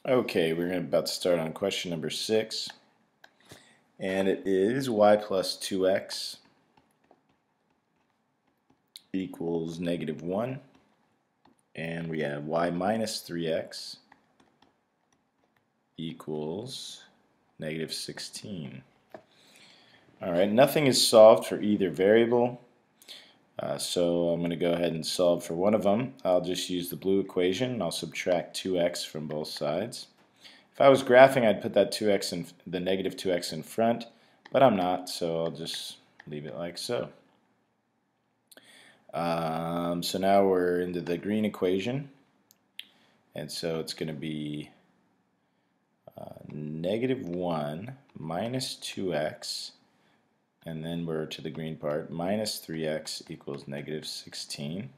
Okay, we're about to start on question number 6, and it is y plus 2x equals -1, and we have y minus 3x equals -16. Alright, nothing is solved for either variable, so I'm going to go ahead and solve for one of them. I'll just use the blue equation, and I'll subtract 2x from both sides. If I was graphing, I'd put that 2x in the negative 2x in front, but I'm not, so I'll just leave it like so. So now we're into the green equation, and so it's going to be -1 minus 2x, and then we're to the green part, minus 3x equals -16.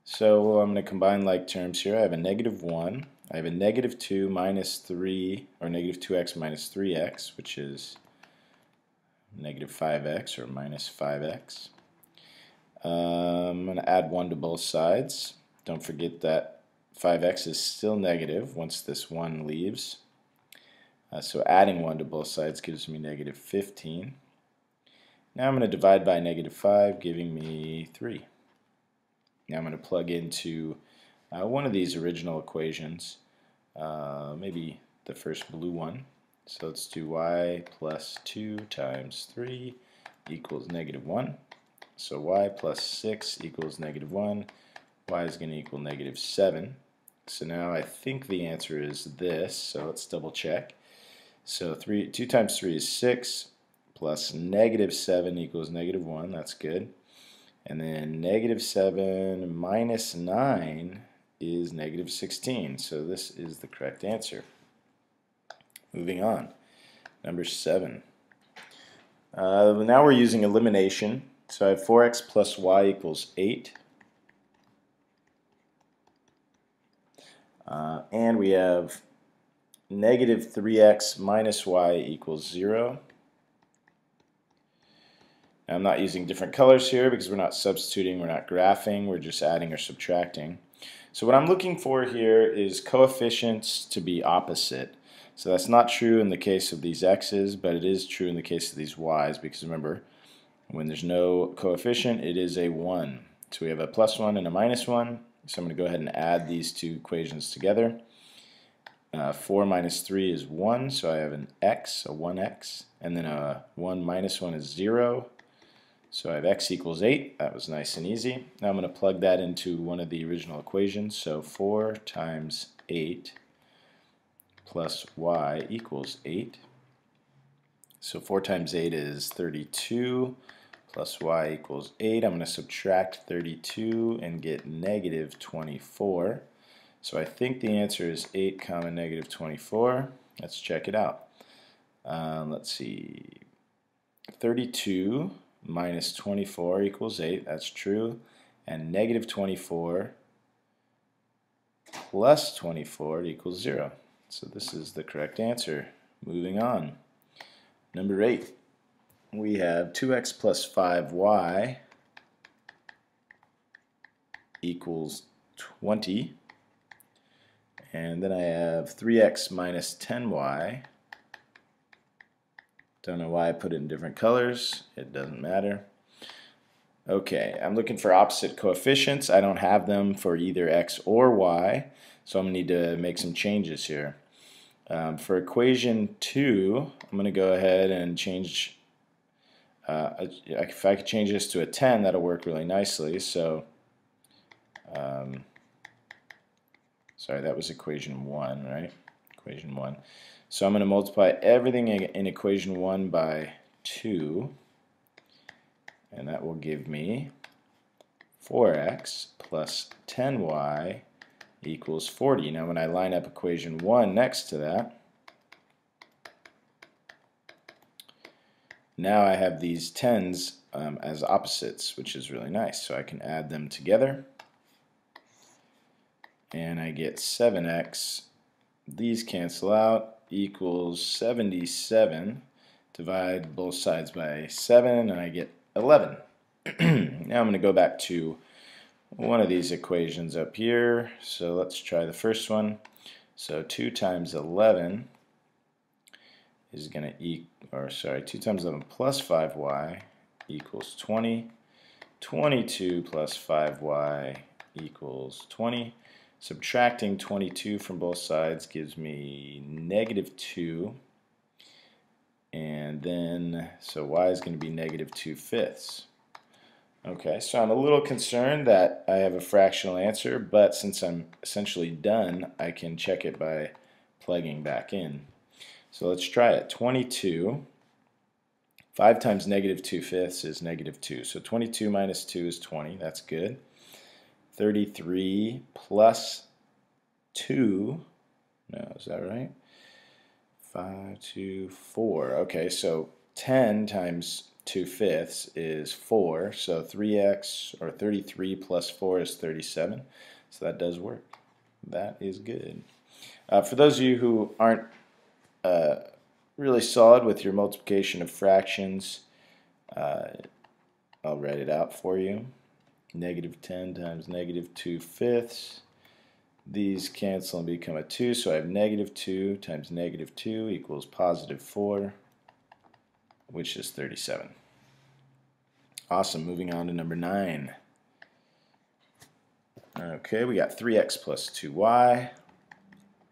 So I'm going to combine like terms here. I have a -1. I have a -2 minus 3, or -2x minus 3x, which is -5x or minus 5x. I'm going to add 1 to both sides. Don't forget that 5x is still negative once this 1 leaves. So adding 1 to both sides gives me -15. Now I'm going to divide by -5, giving me 3. Now I'm going to plug into one of these original equations, maybe the first blue one. So let's do y plus 2 times 3 equals -1. So y plus 6 equals -1. Y is going to equal -7. So now I think the answer is this, so let's double check. So 2 times 3 is 6, plus -7 equals -1, that's good. And then -7 minus 9 is -16. So this is the correct answer. Moving on. Number 7. Now we're using elimination. So I have 4x plus y equals 8. And we have -3x minus y equals 0. I'm not using different colors here because we're not substituting, we're not graphing, we're just adding or subtracting. So what I'm looking for here is coefficients to be opposite. So that's not true in the case of these x's, but it is true in the case of these y's, because remember, when there's no coefficient, it is a 1. So we have a +1 and a -1. So I'm going to go ahead and add these two equations together. 4 minus 3 is 1, so I have an x, a 1x, and then a 1 minus 1 is 0. So I have x equals 8. That was nice and easy. Now I'm going to plug that into one of the original equations. So 4 times 8 plus y equals 8. So 4 times 8 is 32 plus y equals 8. I'm going to subtract 32 and get -24. So I think the answer is 8 comma -24. Let's check it out. Let's see. 32 minus 24 equals 8. That's true. And -24 plus 24 equals 0. So this is the correct answer. Moving on. Number 8. We have 2x plus 5y equals 20. And then I have 3x minus 10y. Don't know why I put it in different colors. It doesn't matter. Okay, I'm looking for opposite coefficients. I don't have them for either x or y, so I'm going to need to make some changes here. For equation 2, I'm going to go ahead and change, if I could change this to a 10, that'll work really nicely. So, sorry, that was equation 1, right? Equation 1. So I'm going to multiply everything in equation 1 by 2, and that will give me 4x plus 10y equals 40. Now when I line up equation 1 next to that, now I have these 10s as opposites, which is really nice. So I can add them together, and I get 7x. These cancel out, equals 77. Divide both sides by 7, and I get 11. Now I'm going to go back to one of these equations up here. So let's try the first one. So 2 times 11 is going to equal, 2 times 11 plus 5y equals 20. 22 plus 5y equals 20. Subtracting 22 from both sides gives me negative 2. And then, so y is going to be negative 2/5. Okay, so I'm a little concerned that I have a fractional answer, but since I'm essentially done, I can check it by plugging back in. So let's try it. 22. 5 times negative 2/5 is negative 2. So 22 minus 2 is 20. That's good. 33 plus 2. No, is that right? 5, 2, 4. Okay, so 10 times 2/5 is 4. So 3x, or 33 plus 4 is 37. So that does work. That is good. For those of you who aren't really solid with your multiplication of fractions, I'll write it out for you. Negative 10 times negative 2/5. These cancel and become a 2, so I have negative 2 times negative 2 equals positive 4, which is 37. Awesome, moving on to number 9. Okay, we got 3x plus 2y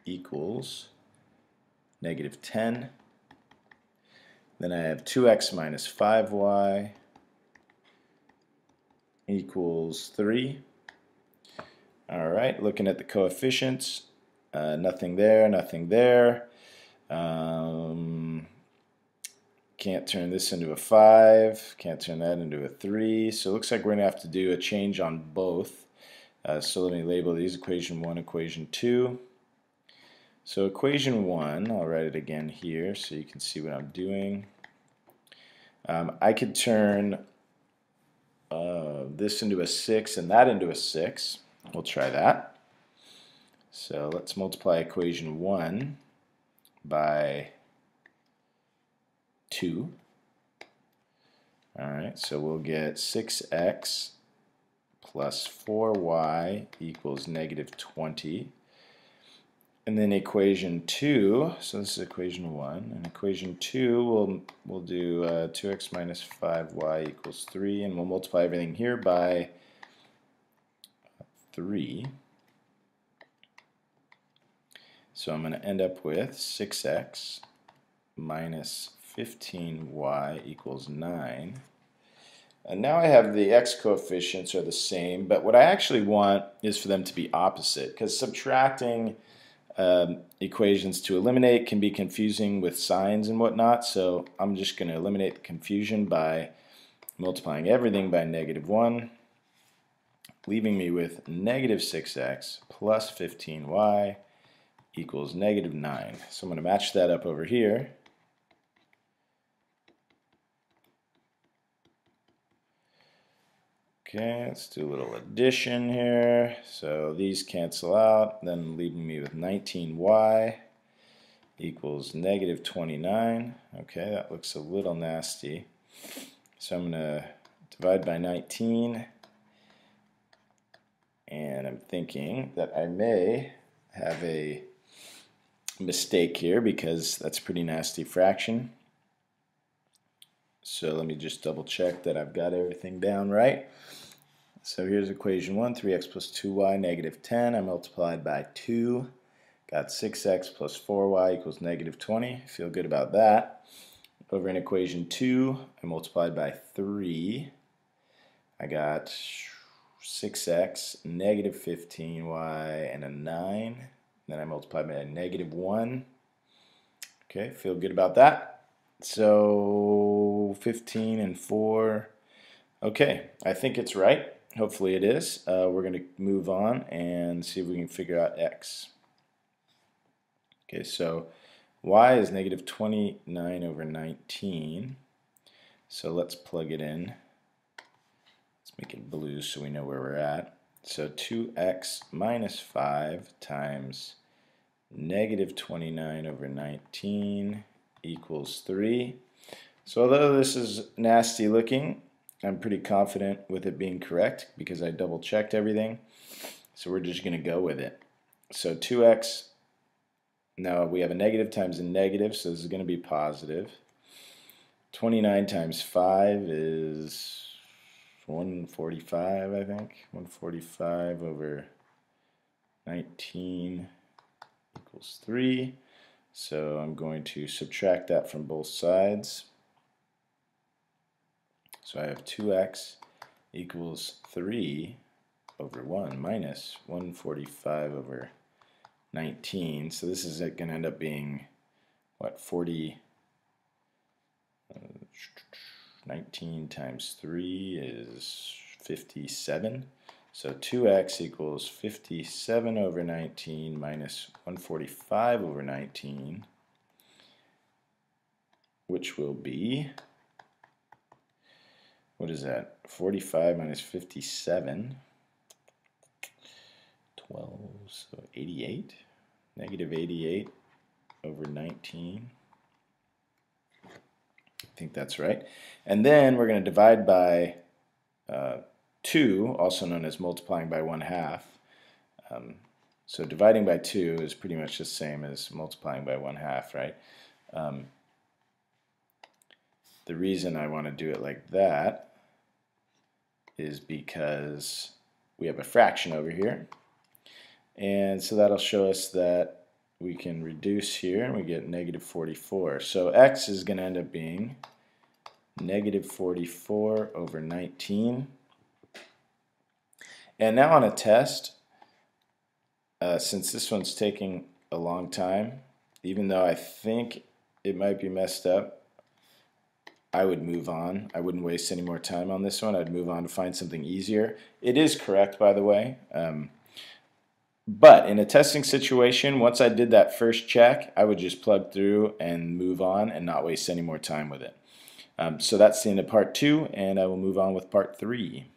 equals negative 10. Then I have 2x minus 5y equals 3. Alright, looking at the coefficients, nothing there, nothing there. Can't turn this into a 5, can't turn that into a 3, so it looks like we're going to have to do a change on both. So let me label these equation 1, equation 2. So equation 1, I'll write it again here so you can see what I'm doing. I could turn this into a 6 and that into a 6. We'll try that. So let's multiply equation 1 by 2. Alright, so we'll get 6x plus 4y equals negative 20. And then equation 2, so this is equation 1, and equation 2 we'll do 2x minus 5y equals 3, and we'll multiply everything here by 3. So I'm going to end up with 6x minus 15y equals 9. And now I have the x coefficients are the same, but what I actually want is for them to be opposite, because subtracting equations to eliminate can be confusing with signs and whatnot, so I'm just going to eliminate the confusion by multiplying everything by negative 1, leaving me with negative 6x plus 15y equals negative 9. So I'm going to match that up over here. Okay, let's do a little addition here. So these cancel out, then leaving me with 19y equals negative 29. Okay, that looks a little nasty. So I'm going to divide by 19. And I'm thinking that I may have a mistake here because that's a pretty nasty fraction. So let me just double check that I've got everything down right. So here's equation 1, 3x plus 2y, negative 10. I multiplied by 2. Got 6x plus 4y equals negative 20. Feel good about that. Over in equation 2, I multiplied by 3. I got 6x, negative 15y, and a 9. Then I multiplied by a negative 1. Okay, feel good about that. So 15 and 4. Okay, I think it's right. Hopefully it is. We're going to move on and see if we can figure out x. Okay, so y is negative 29 over 19. So let's plug it in. Let's make it blue so we know where we're at. So 2x minus 5 times negative 29 over 19 equals 3. So although this is nasty looking, I'm pretty confident with it being correct because I double checked everything. So we're just going to go with it. So 2x Now we have a negative times a negative, so this is going to be positive. 29 times 5 is 145, I think. 145 over 19 equals 3. So I'm going to subtract that from both sides. So I have 2x equals 3 over 1 minus 145 over 19. So this is going to end up being, what, 19 times 3 is 57. So 2x equals 57 over 19 minus 145 over 19, which will be, what is that? 45 minus 57, 12, so 88. Negative 88 over 19. I think that's right. And then we're going to divide by 2, also known as multiplying by 1/2. So dividing by 2 is pretty much the same as multiplying by 1/2, right? The reason I want to do it like that is because we have a fraction over here. And so that'll show us that we can reduce here and we get negative 44. So x is going to end up being negative 44 over 19. And now on a test, since this one's taking a long time, even though I think it might be messed up, I would move on. I wouldn't waste any more time on this one. I'd move on to find something easier. It is correct, by the way. But in a testing situation, once I did that first check, I would just plug through and move on and not waste any more time with it. So that's the end of part 2, and I will move on with part 3.